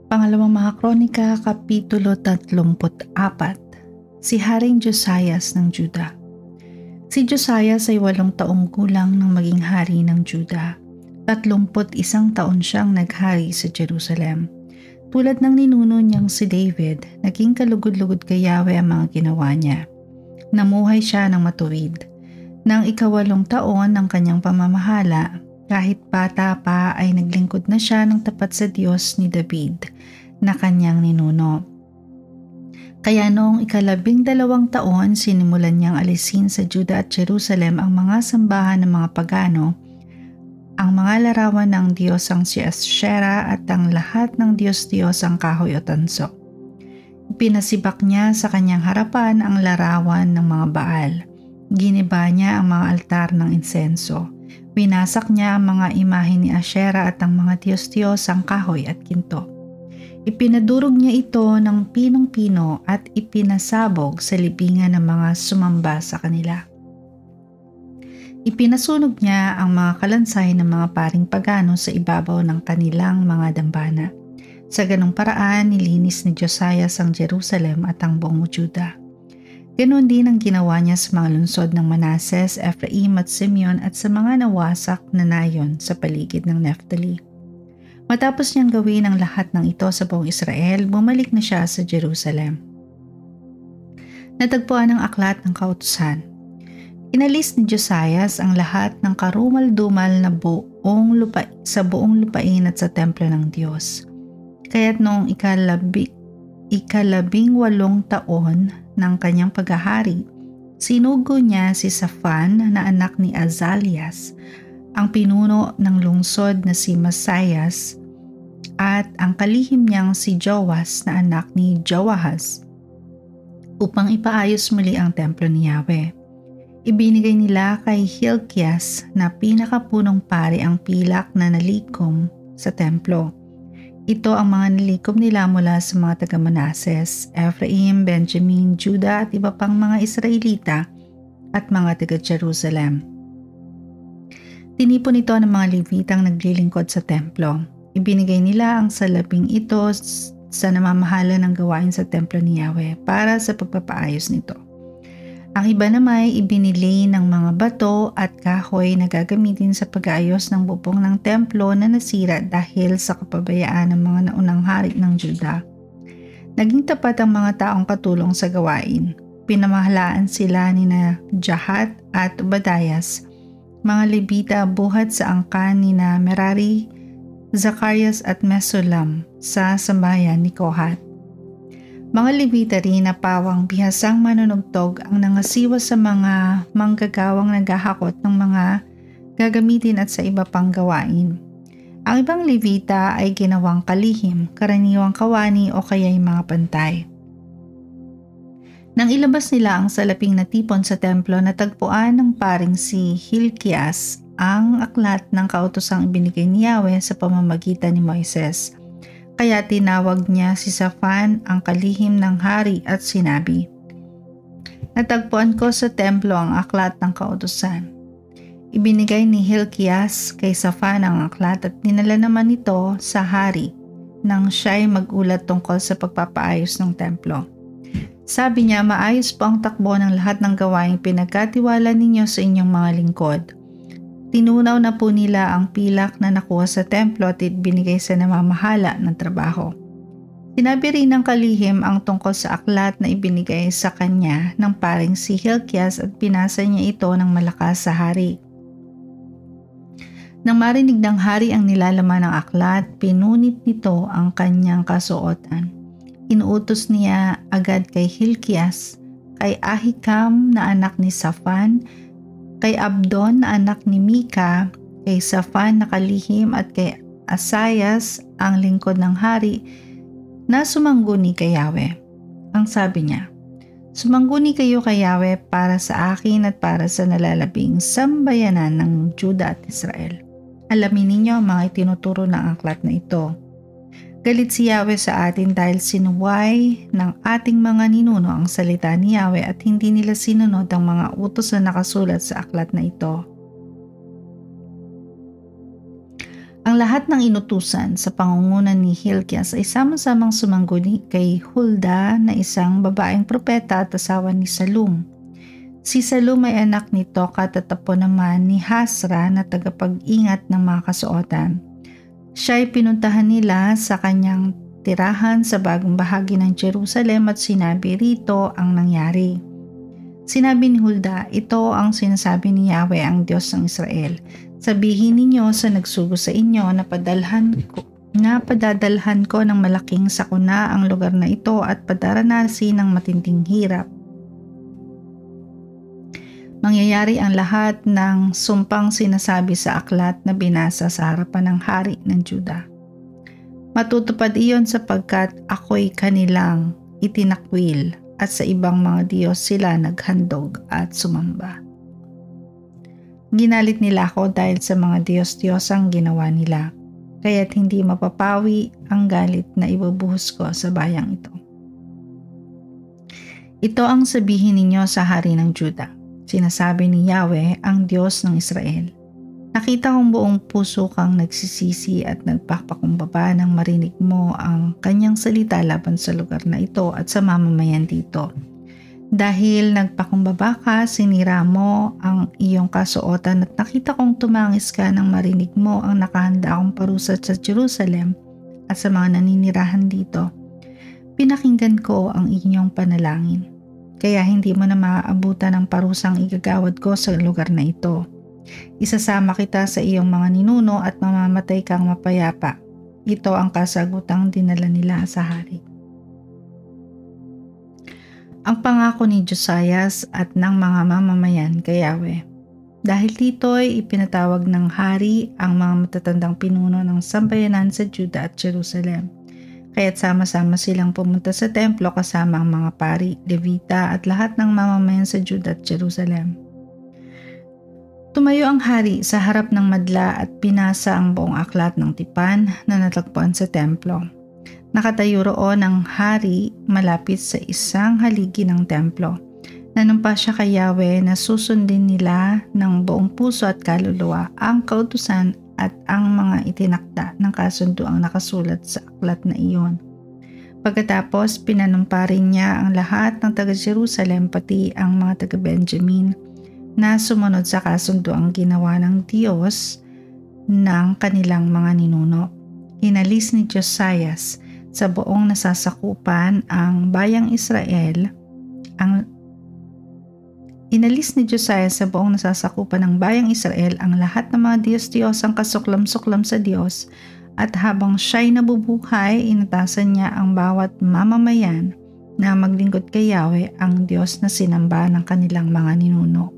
Pangalawang mga Kronika, Kapitulo 34. Si Haring Josias ng Juda. Si Josias ay 8 taong gulang nang maging hari ng Juda. 31 taon siyang naghari sa Jerusalem. Tulad ng ninuno niyang si David, naging kalugod-lugod kay Yahweh ang mga ginawa niya. Namuhay siya ng matuwid. Nang 8 taon ng kanyang pamamahala, kahit bata pa ay naglingkod na siya ng tapat sa Diyos ni David na kanyang ninuno. Kaya noong 12 taon, sinimulan niyang alisin sa Juda at Jerusalem ang mga sambahan ng mga pagano, ang mga larawan ng Diyos ang si Asyera at ang lahat ng Diyos-Diyos ang kahoy o tanso. Pinasibak niya sa kanyang harapan ang larawan ng mga Baal. Giniba niya ang mga altar ng insenso. Winasak niya ang mga imahe ni Asyera at ang mga Diyos-Diyos ang kahoy at ginto. Ipinadurog niya ito ng pinong-pino at ipinasabog sa libingan ng mga sumamba sa kanila. Ipinasunog niya ang mga kalansay ng mga paring pagano sa ibabaw ng kanilang mga dambana. Sa ganong paraan, nilinis ni Josias ang Jerusalem at ang buong Juda. Ganon din ang ginawa niya sa mga lungsod ng Manases, Ephraim at Simeon at sa mga nawasak na nayon sa paligid ng Naphtali. Matapos niyang gawin ang lahat ng ito sa buong Israel, bumalik na siya sa Jerusalem. Natagpuan ang aklat ng kautusan. Inalis ni Josias ang lahat ng karumal-dumal na buong lupain at sa templo ng Diyos. Kaya't noong 18 taon ng kanyang paghahari, sinugo niya si Shaphan na anak ni Azalias, ang pinuno ng lungsod na si Masayas, at ang kalihim niyang si Joas na anak ni Joahaz, upang ipaayos muli ang templo ni Yahweh. Ibinigay nila kay Hilkias na pinakapunong pari ang pilak na nalikom sa templo. Ito ang mga nilikom nila mula sa mga taga-Manases, Ephraim, Benjamin, Juda at iba pang mga Israelita at mga taga-Jerusalem. Tinipon ito ng mga Levitang naglilingkod sa templo. Ibinigay nila ang salaping ito sa namamahala ng gawain sa templo ni Yahweh para sa pagpapaayos nito. Ang iba naman ay ibinili ng mga bato at kahoy na gagamitin sa pag-aayos ng bubong ng templo na nasira dahil sa kapabayaan ng mga naunang hari ng Juda. Naging tapat ang mga taong katulong sa gawain. Pinamahalaan sila ni Jahat at Obadias, mga Levita buhat sa angkan ni Merari, Zacarias at Mesulam sa sambahayan ni Kohat. Mga Levita rin na pawang bihasang manunugtog ang nangasiwa sa mga manggagawang naghahakot ng mga gagamitin at sa iba pang gawain. Ang ibang Levita ay ginawang kalihim, karaniwang kawani o kaya'y mga pantay. Nang ilabas nila ang salaping natipon sa templo, natagpuan ng paring si Hilkias ang aklat ng kautosang ibinigay ni Yahweh sa pamamagitan ni Moises. Kaya tinawag niya si Shaphan ang kalihim ng hari at sinabi, "Natagpuan ko sa templo ang aklat ng kautusan." Ibinigay ni Hilkias kay Shaphan ang aklat at dinala naman ito sa hari nang siya'y magulat tungkol sa pagpapaayos ng templo. Sabi niya, "Maayos po ang takbo ng lahat ng gawaing pinagkatiwala ninyo sa inyong mga lingkod. Tinunaw na po nila ang pilak na nakuha sa templo at ibinigay sa namamahala ng trabaho." Sinabi rin ng kalihim ang tungkol sa aklat na ibinigay sa kanya ng paring si Hilkias at pinasa niya ito ng malakas sa hari. Nang marinig ng hari ang nilalaman ng aklat, pinunit nito ang kanyang kasuotan. Inuutos niya agad kay Hilkias, kay Ahikam na anak ni Shaphan, kay Abdon na anak ni Mika, kay Shaphan na kalihim at kay Asayas ang lingkod ng hari na sumangguni kay Yahweh. Ang sabi niya, "Sumangguni kayo kay Yahweh para sa akin at para sa nalalabing sambayanan ng Juda at Israel. Alamin ninyo ang mga itinuturo ng aklat na ito. Galit si Yahweh sa atin dahil sinuway ng ating mga ninuno ang salita ni Yahweh at hindi nila sinunod ang mga utos na nakasulat sa aklat na ito. Ang lahat ng inutusan sa pangunguna ni Hilkias ay sama-samang sumangguni kay Hulda na isang babaeng propeta at asawa ni Salum. Si Salum ay anak ni Tokat at apo naman ni Hasra na tagapag-ingat ng mga kasuotan. Siya ay pinuntahan nila sa kanyang tirahan sa bagong bahagi ng Jerusalem at sinabi rito ang nangyari. Sinabi ni Hulda, ito ang sinasabi ni Yahweh ang Diyos ng Israel. Sabihin ninyo sa nagsugo sa inyo na padadalhan ko ng malaking sakuna ang lugar na ito at padaranasin ng matinding hirap. Mangyayari ang lahat ng sumpang sinasabi sa aklat na binasa sa harapan ng hari ng Juda. Matutupad iyon sapagkat ako'y kanilang itinakwil at sa ibang mga Diyos sila naghandog at sumamba. Ginalit nila ako dahil sa mga Diyos-Diyos ang ginawa nila, kaya't hindi mapapawi ang galit na ibubuhos ko sa bayang ito. Ito ang sabihin ninyo sa hari ng Juda. Sinasabi ni Yahweh ang Diyos ng Israel. Nakita kong buong puso kang nagsisisi at nagpapakumbaba nang marinig mo ang kanyang salita laban sa lugar na ito at sa mamamayan dito. Dahil nagpakumbaba ka, sinira mo ang iyong kasuotan at nakita kong tumangis ka nang marinig mo ang nakahanda akong parusa sa Jerusalem at sa mga naninirahan dito. Pinakinggan ko ang inyong panalangin. Kaya hindi mo na maaabutan ang parusang igagawad ko sa lugar na ito. Isasama kita sa iyong mga ninuno at mamamatay kang mapayapa. Ito ang kasagutang dinala nila sa hari. Ang pangako ni Josias at ng mga mamamayan kay Yahweh. Dahil dito'y ipinatawag ng hari ang mga matatandang pinuno ng sambayanan sa Juda at Jerusalem. Kaya't sama-sama silang pumunta sa templo kasama ang mga pari, levita at lahat ng mamamayan sa Juda at Jerusalem. Tumayo ang hari sa harap ng madla at pinasa ang buong aklat ng tipan na natagpuan sa templo. Nakatayo roon ang hari malapit sa isang haligi ng templo. Nanumpa siya kay Yahweh na susundin nila ng buong puso at kaluluwa ang kautusan at ang mga itinakda ng kasunduang nakasulat sa aklat na iyon. Pagkatapos, pinanumpa rin niya ang lahat ng taga-Jerusalem pati ang mga taga-Benjamin na sumunod sa kasunduang ginawa ng Diyos ng kanilang mga ninuno. Inalis ni Josias sa buong nasasakupan ang bayang Israel ang lahat ng mga Diyos-Diyos ang kasuklam-suklam sa Diyos at habang siya'y nabubuhay, inatasan niya ang bawat mamamayan na maglingkod kay Yahweh ang Diyos na sinamba ng kanilang mga ninuno.